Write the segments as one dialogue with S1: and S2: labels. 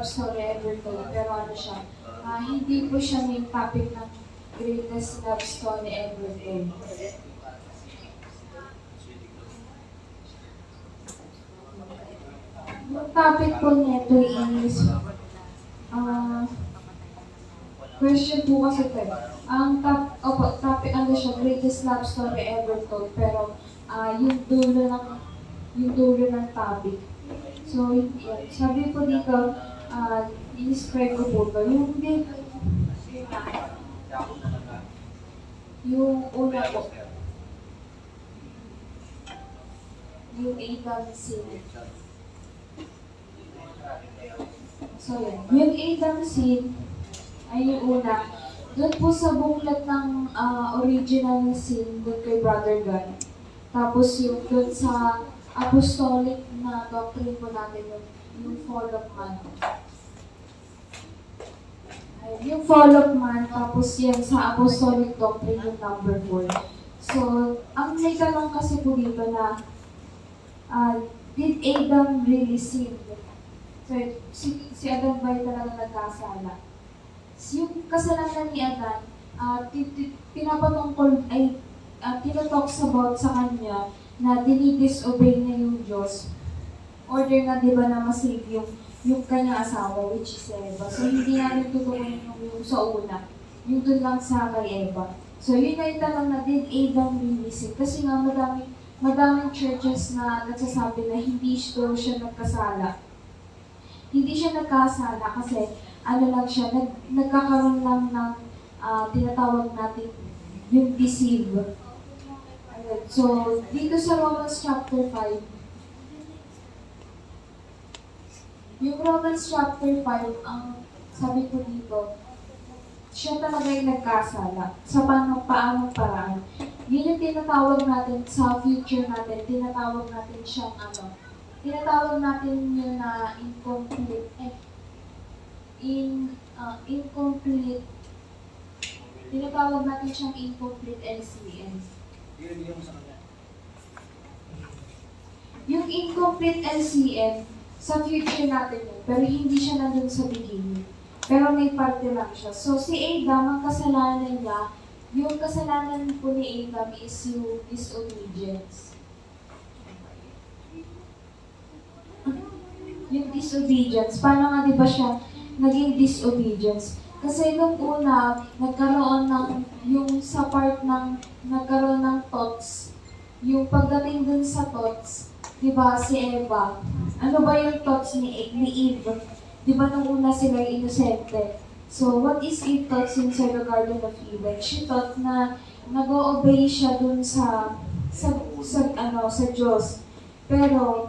S1: story ever told, pero ano siya, hindi po siya main topic ng greatest love story ever told. Yung topic po nito is, question po kasi ito. Topic ano siya, greatest love story ever told, pero yung dulo ng topic. So, yun. Sabi po dito, i-describe ko po ito. Yung una po, yung Adam sin. So, yun. Yung Adam sin ay yung una. Doon po sa buklat ng original sin, doon kay Brother God. Tapos yung doon sa apostolic na doctrine po natin, yung fall of man. Yung fall of man, tapos yan sa apostolic doctrine yung number 4. So, ang may tanong kasi po dito na, did Adam really sin? So, si Adam ba yung talaga nagkasala? Yung kasalanan ni Adam, pinapatungkol ay tinatalks about sa kanya na dinidisobey na yung Diyos. Order na, di ba, na masave yung kanyang asawa, which is Eva. So, hindi natin tutukunin yung sa una. Yung dun lang sa kay Eva. So, yun na yung tanong na, did Adam really sin? Kasi nga, madaming churches na nagsasabi na hindi siya nagkasala. Hindi siya nagkasala kasi, ano lang siya, nagkakaroon lang ng tinatawag natin yung deceive. So, dito sa Romans chapter 5, yung Romans chapter 5, ang sabi ko dito, siya talaga yung nagkasala sa paanong paraan. Yun yung tinatawag natin sa future natin, tinatawag natin siyang tinatawag natin yun na incomplete, tinatawag natin siyang incomplete LCM. Yung incomplete LCM, sa future natin yun, pero hindi siya nandun sa beginning. Pero may parte lang siya. So, si Adam, ang kasalanan niya, yung kasalanan po ni Adam is yung disobedience. Yung disobedience. Paano nga di ba siya naging disobedience? Kasi nung una, nagkaroon ng thoughts. Yung pagdating dun sa thoughts, di ba, si Eva, ano ba yung thoughts ni Eve? Di ba nung una sila inosente? So, what is Eve thoughts inside the Garden of Eden? She thought na nag-o-obey siya dun sa Diyos. Pero,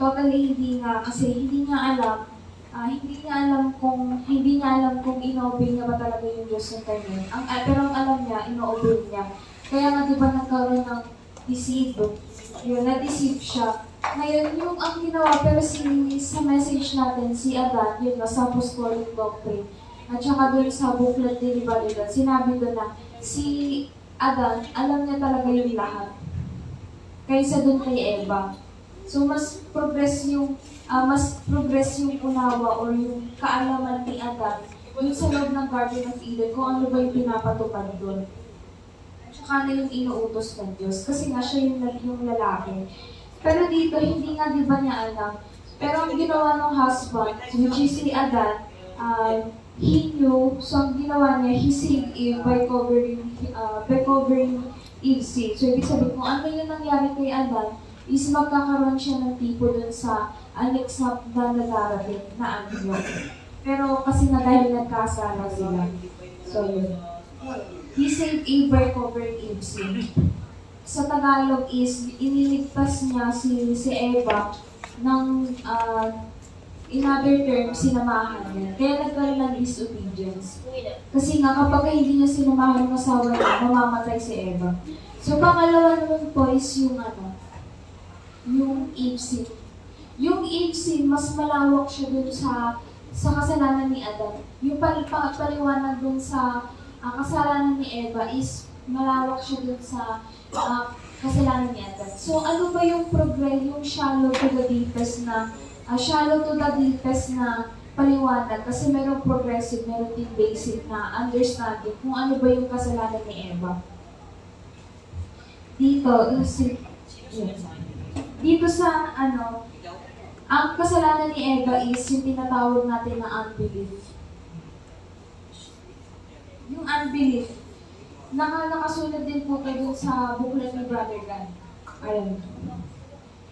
S1: totally hindi nga, kasi hindi niya alam kung ino-obey niya ba talaga yung Diyos ng kanya. Pero ang alam niya, ino-obey niya. Kaya nga di ba nagkaroon ng deceive? Yun, na-deceive siya. Ngayon, yung ang ginawa, pero sa message natin, si Adan, yun na, sa apostolic doctrine, at saka doon sa booklet ni Rivalidad, sinabi doon na, si Adan, alam niya talaga yung lahat. Kaysa doon kay Eva. So, mas progress yung unawa or yung kaalaman ni Adan yung sa loob ng Garden of Eden, kung ano ba yung pinapatupad doon. At saka na yung inuutos ng Diyos. Kasi nga siya yung lalaki. Pero dito, hindi nga di ba niya alam. Pero ang ginawa ng husband, which is si Adan, he knew, so ang ginawa niya, he saved Eve by covering Eve's sin. So, ibig sabihin, kung ano yung nangyari kay Adan, is magkakaroon siya ng tipo dun sa annex na darating na anyo. Pero kasi na dahil nagkasala sila. So, yun. He saved Eve by covering Eve's sin. Sa Tagalog is, iniligtas niya si Eva ng, in other terms, sinamahan niya. Kaya nagkaroon ng disobedience. Kasi nga, kapag hindi niya sinamahan ng asawa niya, mamamatay si Eva. So, pangalawa naman po is yung Eve sin. Yung Eve sin, mas malawak siya dun sa kasalanan ni Adam. Yung paliwanag dun sa kasalanan ni Eva is malawak siya dun sa kasalanan ni Adam. So, ano ba yung progress, yung shallow to the deepest na paliwanag kasi merong progressive, meron din basic na understanding kung ano ba yung kasalanan ni Eva. Dito, dito sa ang kasalanan ni Eva is yung tinatawag natin na unbelief. Yung unbelief, nakasulat din po kayo sa booklet ni Brother Dan. Ayun.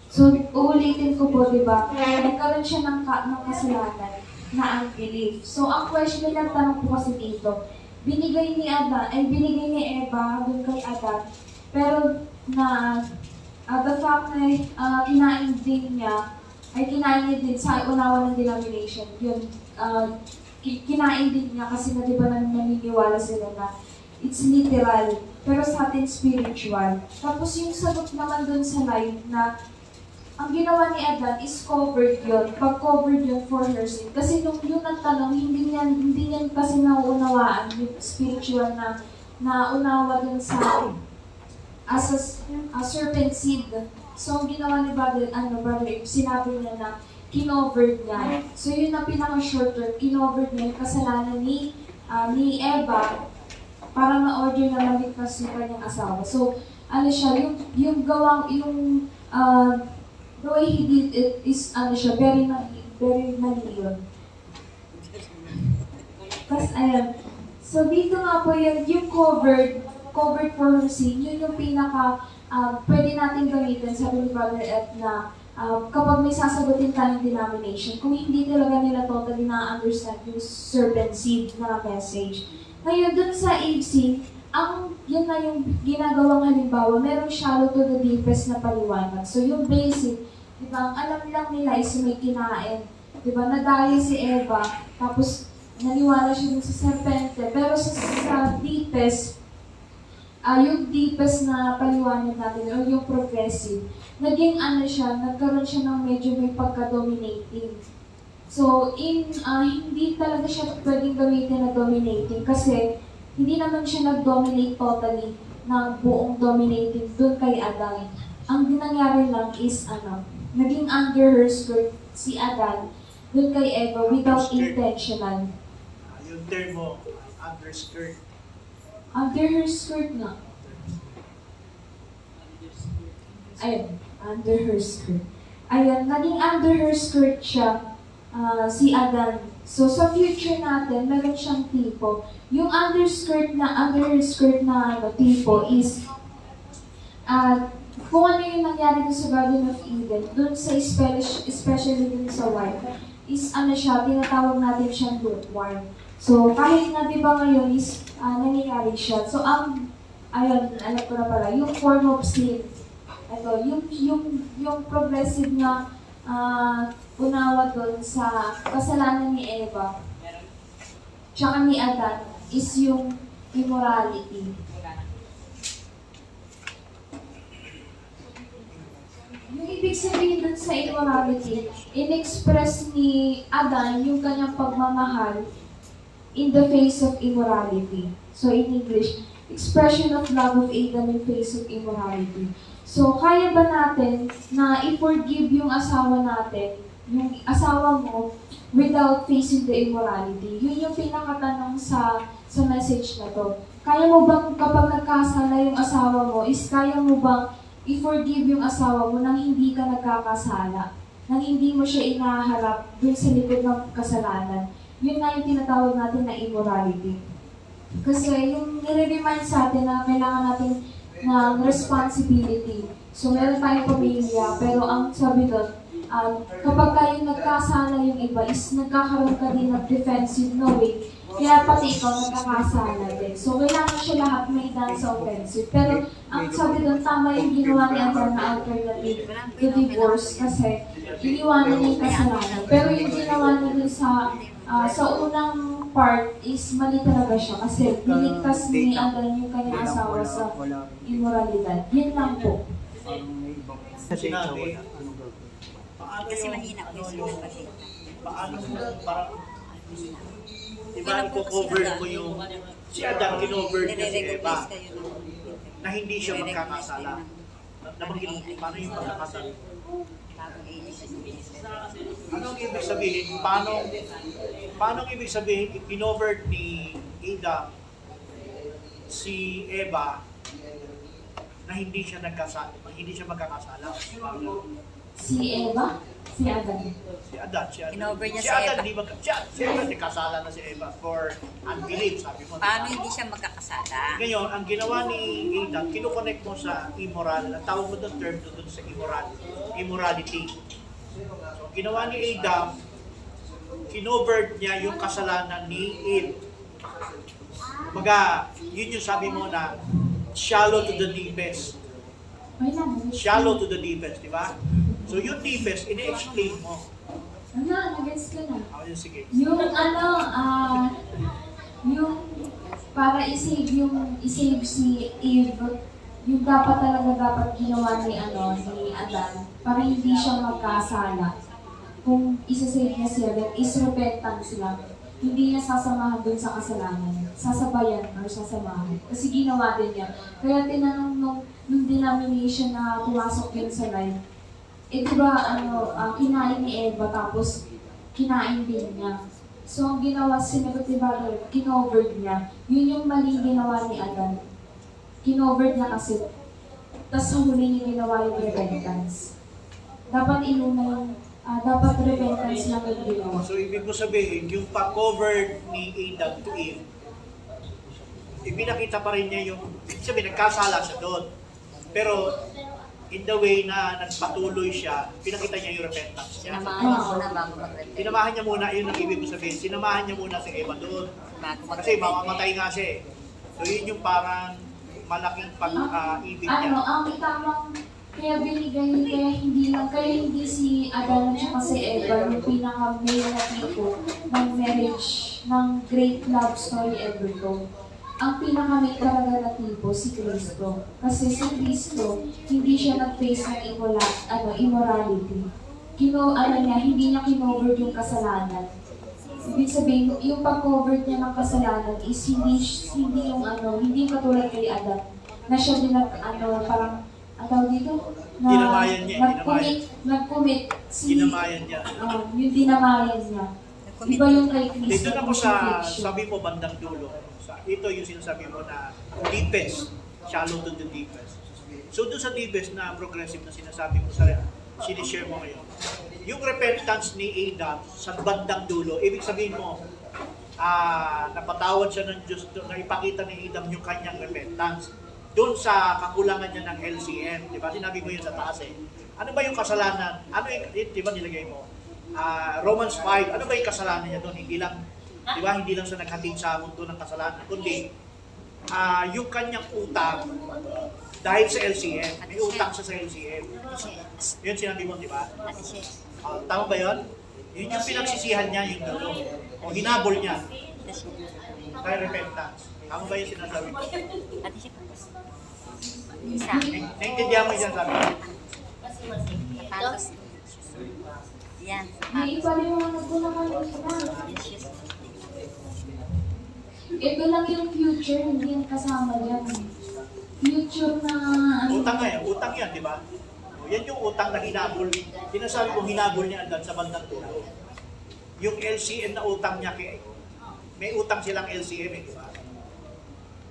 S1: So, uulitin ko po, di ba? Nagkaroon siya ng kasalanan na unbelief. So, ang question na tanong po kasi dito, binigay ni Eva dun kay Adan, pero the fact na kinain din niya, ay kinain niya din sa unawa ng denomination. Yun, kinain din niya kasi na di ba naniniwala sila na it's literal, pero sa atin spiritual. Tapos yung sagot naman dun sa live na ang ginawa ni Adan is covered yun. Pag-covered yun for her sin. Kasi nung yun ang tanong, hindi niyan kasi nauunawaan yung spiritual na unawa dun sa as a serpent seed. So, ang ginawa ni Brother Abe, sinabi niya na kinovered niya. So, yun ang pinaka-short term. Kinovered niya yung kasalanan ni Eva para ma-order na maligtas yung kanyang asawa. So, siya, the way he did it is, very mali yun. Tapos, ayan. So, dito nga po yung covered for her sin, yun yung pwede natin gamitin, sabi ni Brother Ed, na kapag may sasagutin tayong denomination, kung hindi talaga nila totally na-understand yung serpent seed na message. Ngayon, dun sa AFC, yun na yung ginagawang halimbawa, merong shallow to the deepest na paliwanag. So, yung basic, di ba, ang alam lang nila is may kinain. Di ba, nadaya si Eva, tapos naniwala siya dun sa serpente. Pero sa deepest, yung deepest na paliwanag natin, o yung progressive, nagkaroon siya ng medyo may pagka-dominating. So, hindi talaga siya pwedeng gamitin na dominating kasi hindi naman siya nag-dominate totally ng buong dominating dun kay Adan. Ang nangyari lang is, naging under her skirt si Adan dun kay Eva without intentional.
S2: Yung term mo, underskirt.
S1: Under her skirt na. Ayun, under her skirt. Ayun, naging under her skirt siya, si Adan. So, sa future natin, meron siyang tipo. Yung under her skirt na tipo is, kung ano yung nangyari dun sa Garden of Eden, dun sa especially dun sa wife, is siya, tinatawag natin siyang lukewarm. So, kahit na di ba ngayon is nangyayari siya. So, ayun, alam ko na pala, yung form of sin, ito, yung progressive na unawa doon sa kasalanan ni Eva, tsaka ni Adan, is yung immorality. Yung ibig sabihin dun sa immorality, in-express ni Adan yung kanyang pagmamahal in the face of immorality. So in English, expression of love of Adam in face of immorality. So kaya ba natin na i-forgive yung asawa natin, yung asawa mo, without facing the immorality? Yun yung pinakatanong sa message na to. Kaya mo bang kapag nagkasala yung asawa mo, is kaya mo bang i-forgive yung asawa mo nang hindi ka nagkakasala? Nang hindi mo siya inaharap dun sa likod ng kasalanan? Yun nga yung tinatawag natin na immorality. Kasi yung nire-remind sa atin na kailangan natin ng responsibility. So meron tayong pamilya, pero ang sabi doon, kapag kayo nagkasala yung iba, is nagkakaroon ka din ng defensive knowing, kaya pati ikaw nagkakasala din. So kailangan siya lahat may dance sa offensive. Pero ang sabi doon, tama yung ginawa ni Adan na alternative to divorce kasi iniwanan niya yung kasalanan. Pero yung ginawa niya din sa unang part is mali talaga siya kasi niligtas ni Adan yung kanyang asawa sa immoralidad. Yun lang po.
S2: Sinabi,
S3: Kasi mahina ko yung silang pasita.
S2: paano mo, parang, diba, i-cover mo yung, si Adan, kinover niya si Eva, na hindi siya magkakasala. Nabanggit mo, paano yung pagkakasala?
S3: Bagong age.
S2: Anong ibig sabihin? Paano ibig sabihin ipinovert ni Adam si Eva na hindi siya magkakasala?
S1: Si Eva? Si Adan.
S2: Si Adan.
S3: Kinover niya
S2: si
S3: si
S2: Adan,
S3: Eva.
S2: di ba? Si Eva, kasala na si Eva for unbelief, sabi mo.
S3: Paano hindi siya magkakasala?
S2: Ngayon, ang ginawa ni Adam, kinoconnect mo sa immoral. Ang tawag mo doon term doon sa immorality. So, ginawa ni Adam, kinovert niya yung kasalanan ni Eve. Kumbaga, yun yung sabi mo na shallow to the deepest.
S1: May naman.
S2: Shallow to the deepest, di ba? So yung deepest, ini-explain mo.
S1: Nag-gets ka na.
S2: Ako yun, sige.
S1: Yung yung para i-save si Eve, yung dapat ginawa ni Adan para hindi siya magkasala. Kung isa-save niya siya, then is repentance lang. Hindi niya sasamahan dun sa kasalanan. Sasabayan or sasamahan. Kasi ginawa din niya. Kaya tinanong nung denomination na pumasok yun sa life, diba, kinain ni Eva tapos kinain din niya. So, ang ginawa, sinagot ni Father, kinovered niya. Yun yung maling ginawa ni Adan. Kinovered niya kasi. Tapos sa huli niya ginawa yung repentance. Dapat dapat repentance lang yung ginawa.
S2: So ibig mo sabihin, yung pa-covered ni Adam to Eve, ipinakita pa rin niya yung, sabi, nagkasala siya doon. Pero, in the way na nagpatuloy siya, pinakita niya yung repentance niya.
S3: Sinamahan niya muna bago mag-repent.
S2: Sinamahan niya muna, yun ang ibig mo sabihin, sinamahan niya muna si Eva doon.
S3: Bago
S2: Kasi
S3: mag-repent.
S2: mamamatay nga siya eh. So yun yung parang malaking pag-ibig niya.
S1: Ang itamang kaya hindi si Adan at si Eva yung pinaka-main na tipo ng marriage, ng great love story ever to. Ang pinaka-main talaga na tipo, si Cristo. Kasi si Cristo, hindi siya nag-face ng immorality. Hindi niya kinover yung kasalanan. Ibig sabihin, yung pag-cover niya ng kasalanan is hindi katulad kay Adan. Na siya din parang, ang tawag dito?
S2: Dinamayan niya,
S1: Nag-commit.
S2: Ginamayan niya.
S1: Yung dinamayan niya. Iba yung kay Cristo.
S2: Dito na po sa
S1: crucifixion.
S2: sabi mo bandang dulo. Ito yung sinasabi mo na deepest, shallow to the deepest. So doon sa deepest na progressive na sinasabi mo sinishare mo ngayon. Yung repentance ni Adam sa bandang dulo, ibig sabihin mo, napatawad siya ng Diyos, na ipakita ni Adam yung kanyang repentance. Doon sa kakulangan niya ng LCM, di ba? Sinabi mo yun sa taas eh. Ano ba yung kasalanan? Ano yung, di ba nilagay mo? Romans 5, ano ba yung kasalanan niya doon? Hindi lang, di ba? Hindi lang siya naghatid sa mundo ng kasalanan, kundi yung kanyang utang dahil sa LCM. May utang siya sa LCM. Yun sinabi mo, di ba? Tama ba yun? Yun yung pinagsisihan niya, yung dulo. O hinabol niya. Dahil repentance. Tama ba yung sinasabi mo?
S3: Isa.
S2: Naintindihan mo yung sinasabi mo?
S3: Tapos, yan.
S1: May ipaliwanag ko na kanina. Ito lang yung future, hindi yung kasama yan. Future na
S2: Utang nga yan. Utang yan, di ba? Yan yung utang na hinabol. Sinasabi ko hinabol niya Adan sa bandang dulo. Yung LCM na utang niya, may utang silang LCM eh, di ba?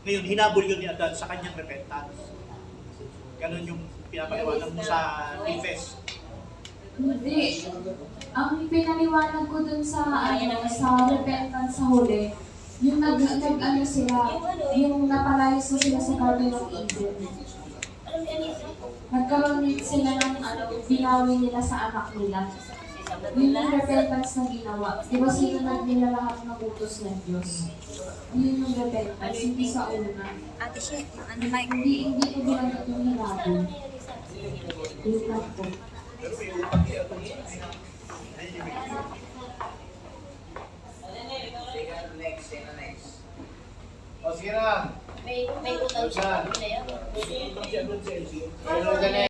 S2: Ngayon, hinabol yun ni Adan sa kanyang repentance. Ganon yung pinapaliwanag mo sa Efes.
S1: Hindi. Ang pinaliwanag ko dun sa repentance sa huli, yung yung napalayas na sila sa Garden of Eden. Nagkaroon din sila ng binawi nila sa anak nila. Yun yung repentance na ginawa. Di ba sino nila lahat ng utos ng Diyos? Yun yung repentance, hindi sa una.
S3: Ate Shea, ano Mike?
S1: Hindi ko ginagawa yung hinabol. Yun lang po.
S4: O sige na.
S5: May utang siya.
S4: Utang siya doon sa LCM.